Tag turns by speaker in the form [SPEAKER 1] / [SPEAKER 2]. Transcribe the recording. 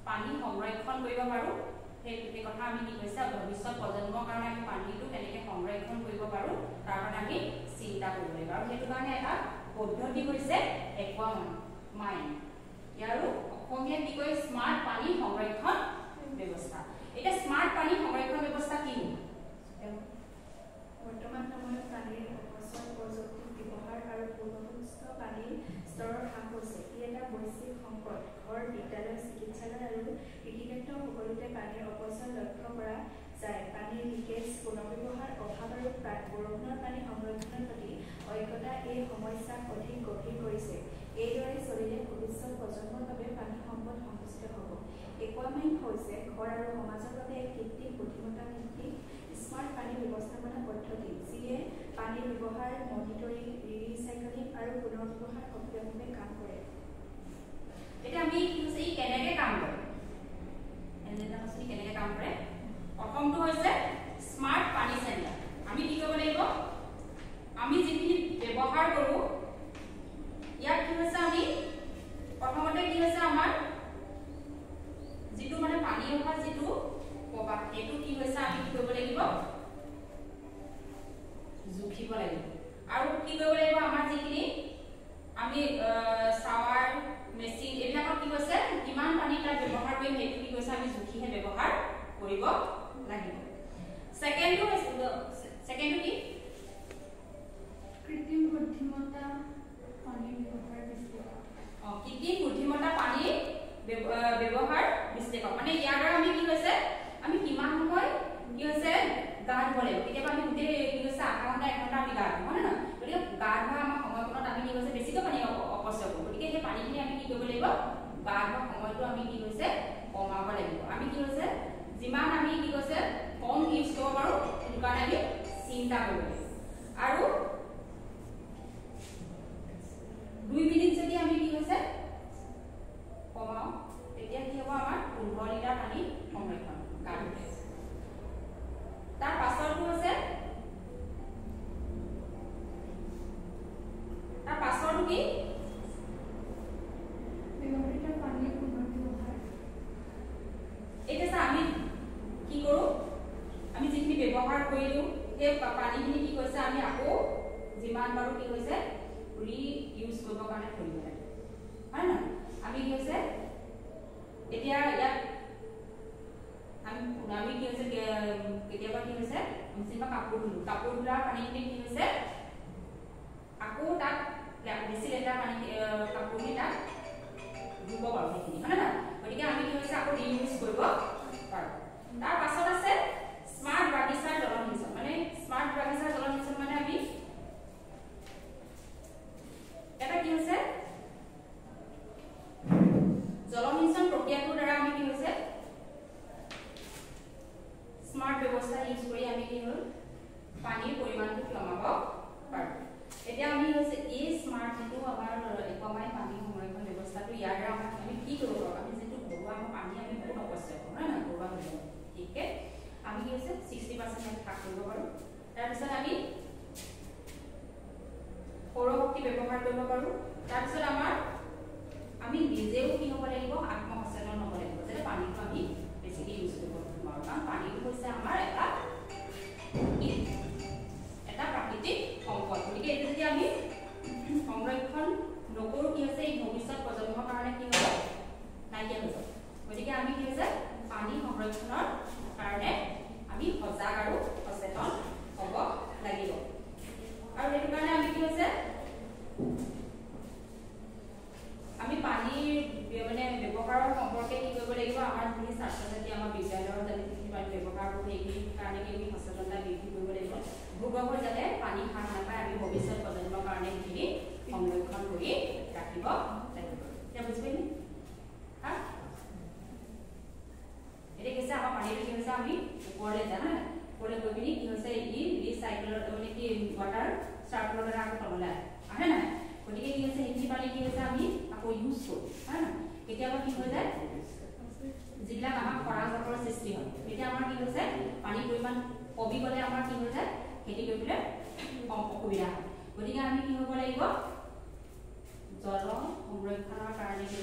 [SPEAKER 1] পানী সংৰক্ষণ কৰিব পাৰো সেই কথা আমি কি কৈছে ভৱিষ্যত প্ৰজন্মৰ কাৰণে আমি পানীটো কেনেকৈ সংৰক্ষণ কৰিব পাৰো তাৰ কাৰণে আমি চিন্তা কৰিব লাগিব আৰু সেইটো কাৰণে এটা পদ্ধতি হৈছে একুৱামাইন ইয়াৰো অসমীয়া কি কয় স্মাৰ্ট পানী সংৰক্ষণ ব্যৱস্থা এটা স্মাৰ্ট পানী সংৰক্ষণ ব্যৱস্থা কি
[SPEAKER 2] বৰ্তমান সময়ত পানীৰ অপচয় প্ৰযুক্তি ব্যৱহাৰ আৰু ভূগৰ্ভস্থ পানীৰ স্তৰৰ হ্ৰাস হৈছে ই এটা বৈশ্বিক সংকট ঘৰ বিদ্যালয় চিকিৎসালয় আৰু কৃষিক্ষেত্ৰ সকলোতে পানীৰ অপচয় লক্ষ্য কৰা যায় পানীৰ লিকেজ পুনৰ্ব্যৱহাৰ অভাৱ আৰু বৰষুণৰ পানী সংৰক্ষণৰ প্ৰতি অজ্ঞতা এই সমস্যাক অধিক গভীৰ কৰিছে এইদৰে চলিলে ভৱিষ্যত প্ৰজন্মৰ বাবে পানী সম্পদ সংকুচিত হ'ব একুৱামাইন হৈছে ঘৰ আৰু সমাজৰ বাবে এক কৃত্ৰিম বুদ্ধিমত্তা ভিত্তিক স্মাৰ্ট পানী ব্যৱস্থাপনা পদ্ধতি যিয়ে পানীৰ ব্যৱহাৰ মনিটৰিং ৰিচাইক্লিং আৰু পুনৰ্ব্যৱহাৰ সক্ৰিয়ভাৱে কাম কৰে
[SPEAKER 1] এটা আমি কি হৈছে ই কেনেকৈ কাম কৰে কেনেকৈ কাম কৰে প্ৰথমটো হৈছে স্মাৰ্ট পানী চেণ্টাৰ আমি কি কৰিব লাগিব আমি যিখিনি ব্যৱহাৰ কৰোঁ ইয়াত কি হৈছে আমি প্ৰথমতে কি হৈছে আমাৰ যিটো মানে পানী অহা যিটো প্ৰবাহ এইটো কি হৈছে আমি কি কৰিব লাগিব জুখিব লাগিব আৰু কি কৰিব লাগিব আমাৰ যিখিনি আমি শাৱাৰ মেচিন এইবিলাকত কি হৈছে কিমান পানী তাত ব্যৱহাৰ কৰিম সেইটো কি কৈছে আমি জুখিহে ব্যৱহাৰ কৰিব লাগিব সেকেন্ডটো কি
[SPEAKER 2] কৃত্ৰিম বুদ্ধিমত্তা পানীৰ ব্যৱহাৰ বিশ্লেষণ
[SPEAKER 1] কৃত্ৰিম বুদ্ধিমত্তা পানীৰ ব্যৱহাৰ বিশ্লেষণ মানে ইয়াৰ দ্বাৰা আমি কি হৈছে আমি কিমান সময় কি হৈছে গা ধুব লাগিব কেতিয়াবা আমি গোটেই কি হৈছে আধা ঘণ্টা 1 ঘণ্টা আমি গা ধুওঁ হয় না গতিকে গা ধোৱা আমাৰ সময়কণত আমি কি হৈছে বেছিকৈ পানী অপচয় কৰোঁ গতিকে সেই পানীখিনি আমি কি কৰিব লাগিব গা ধোৱা সময়টো আমি কি হৈছে কমাব লাগিব আমি কি হৈছে যিমান আমি কি কৈছে কম ইউজ কৰিব পাৰোঁ সেইটো কাৰণে আমি চিন্তা কৰিব লাগিব আৰু 2 মিনিট যদি আমি কি হৈছে কমাও তেতিয়া কি হ'ব আমাৰ 15 লিটাৰ পানী সংৰক্ষণ গা ধুলে তাৰ পাছৰটো হৈছে কি
[SPEAKER 2] ব্যৱহৃত পানীৰ পুনৰ্ব্যৱহাৰ
[SPEAKER 1] এতিয়া আমি কি কৰোঁ আমি যিখিনি ব্যৱহাৰ কৰিলোঁ সেই পানীখিনি কি কৈছে আমি আকৌ যিমান পাৰোঁ কি হৈছে ৰিইউজ কৰিবৰ কাৰণে কৰিব লাগে হয় না আমি কি হৈছে এতিয়া ইয়াত আমি কি হৈছে কেতিয়াবা কি হৈছে যেনিবা কাপোৰ ধোৱাৰ পানীখিনি কি হৈছে আকৌ তাত বেছি লেতেৰা পানী কাপোৰখিনি তাত ধুব পাৰোঁ সেইখিনি হয় না গতিকে আমি কি হৈছে আকৌ ৰিইউজ কৰিব পাৰোঁ তাৰ পাছত আছে স্মাৰ্ট বাগিচাৰ জলসিঞ্চন মানে স্মাৰ্ট বাগিচাৰ জলসিঞ্চন মানে আমি এটা কি হৈছে জলসিঞ্চন প্ৰক্ৰিয়াটোৰ দ্বাৰা আমি কি হৈছে স্মাৰ্ট ব্যৱস্থা ইউজ কৰি আমি কি হ'ল পানীৰ পৰিমাণটো কমাব পাৰোঁ এতিয়া আমি হৈছে এই স্মাৰ্ট যিটো আমাৰ একুৱামাইন পানী সংৰক্ষণ ব্যৱস্থাটো ইয়াৰ দ্বাৰা আমি কি কৰিব পাৰোঁ আমি যিটো ঘৰুৱা পানী আমি বহুত অপচয় কৰোঁ নহয় ঘৰুৱা পানী ঠিকে আমি কি হৈছে 60% আমি হ্ৰাস কৰিব পাৰোঁ তাৰপিছত আমি সৌৰশক্তি ব্যৱহাৰ কৰিব পাৰোঁ তাৰপিছত আমি নিজেও কি হ'ব লাগিব আত্মসচেতন হ'ব লাগিব যাতে পানীটো আমি বেছিকৈ ইউজ কৰিব নোৱাৰোঁ কাৰণ পানীটো হৈছে আমাৰ এটা প্ৰাকৃতিক সম্পদ গতিকে এইটো যদি আমি সংৰক্ষণ নকৰোঁ কি হৈছে এই ভৱিষ্যত প্ৰজন্মৰ কাৰণে কি হ'ব নাইকিয়া হৈ যাব গতিকে আমি কি হৈছে পানী সংৰক্ষণৰ কাৰণে আমি সজাগ আৰু সচেতন হ'ব লাগিব আৰু সেইটো কাৰণে আমি কি হৈছে আমি পানীৰ মানে ব্যৱহাৰৰ সম্পৰ্কে কি কৰিব লাগিব আমাৰ যিখিনি ছাত্ৰ ছাত্ৰী আমাৰ বিদ্যালয়ৰ যাতে যিখিনি পানী ব্যৱহাৰ কৰোঁ সেইখিনিৰ কাৰণে কি আমি সচেতনতা বৃদ্ধি কৰিব লাগিব ভূগৰ্ভৰ যাতে পানী হ্ৰাস নাপায় আমি ভৱিষ্যত প্ৰজন্মৰ কাৰণে সেইখিনি সংৰক্ষণ কৰি ৰাখিব লাগিব এতিয়া বুজি পাইনে হা এতিয়া কি হৈছে আমাৰ পানীটো কি হৈছে আমি ওপৰলৈ যাওঁ হা ওপৰলৈ গৈ পিনি কি হৈছে ই ৰিচাইকেলৰ মানে কি ৱাটাৰ চাৰ্কুলৰ দ্বাৰা আকৌ তললৈ আহে নাই গতিকে কি হৈছে সেইখিনি পানী কি হৈছে আমি আকৌ ইউজ কৰোঁ হয় না কেতিয়াবা কি হৈ যায় যিবিলাক আমাৰ খৰাং বতৰৰ সৃষ্টি হয় তেতিয়া আমাৰ কি হৈছে পানীৰ পৰিমাণ কমি গ'লে আমাৰ কি হৈ যায় খেতি কৰিবলৈ কম অসুবিধা হয় গতিকে আমি কি হ'ব লাগিব জল সংৰক্ষণৰ কাৰণে কি